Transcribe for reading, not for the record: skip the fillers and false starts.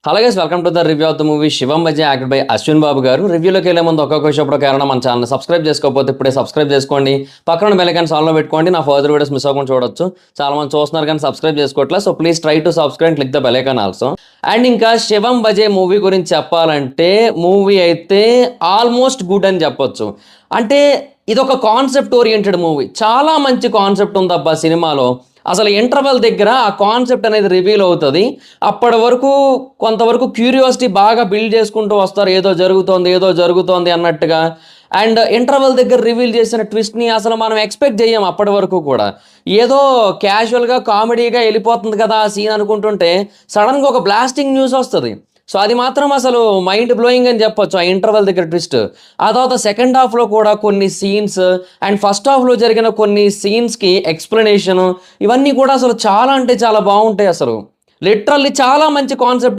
Hello guys, welcome to the review of the movie Shivam Bhaje acted by Ashwin Babu garu. రివ్యూలోకి వెళ్ళే ముందు ఒక్కొక్క విషయం కారణం మన ఛానల్ సబ్స్క్రైబ్ చేసుకోకపోతే ఇప్పుడే సబ్స్క్రైబ్ చేసుకోండి. పక్కన బెల్ ఐకాన్ ఆన్లో పెట్టుకోండి. నా ఫర్దర్ వీడియోస్ మిస్ అవ్వకుండా చూడొచ్చు. చాలా మంది చూస్తున్నారు కానీ సబ్స్క్రైబ్ చేసుకోవట్లేదు. So please try to subscribe, click the bell icon also. And ఇంకా శివం బజే మూవీ గురించి చెప్పాలంటే మూవీ అయితే ఆల్మోస్ట్ గుడ్ అని చెప్పొచ్చు. అంటే ఇది ఒక కాన్సెప్ట్ ఓరియంటెడ్ మూవీ. చాలా మంచి కాన్సెప్ట్ ఉందబ్బా సినిమాలో. అసలు ఇంటర్వెల్ దగ్గర ఆ కాన్సెప్ట్ అనేది రివీల్ అవుతుంది. అప్పటి వరకు కొంతవరకు క్యూరియాసిటీ బాగా బిల్డ్ చేసుకుంటూ వస్తారు, ఏదో జరుగుతోంది అన్నట్టుగా. అండ్ ఇంటర్వెల్ దగ్గర రివీల్ చేసిన ట్విస్ట్ని అసలు మనం ఎక్స్పెక్ట్ చేయం అప్పటి వరకు కూడా. ఏదో క్యాజువల్గా కామెడీగా వెళ్ళిపోతుంది కదా ఆ సీన్ అనుకుంటుంటే సడన్గా ఒక బ్లాస్టింగ్ న్యూస్ వస్తుంది. సో అది మాత్రం అసలు మైండ్ బ్లోయింగ్ అని చెప్పొచ్చు ఆ ఇంటర్వెల్ దగ్గర ట్విస్ట్. ఆ తర్వాత సెకండ్ హాఫ్లో కూడా కొన్ని సీన్స్ అండ్ ఫస్ట్ హాఫ్లో జరిగిన కొన్ని సీన్స్కి ఎక్స్ప్లెనేషన్, ఇవన్నీ కూడా అసలు చాలా అంటే చాలా బాగుంటాయి. అసలు లిటరల్లీ చాలా మంచి కాన్సెప్ట్.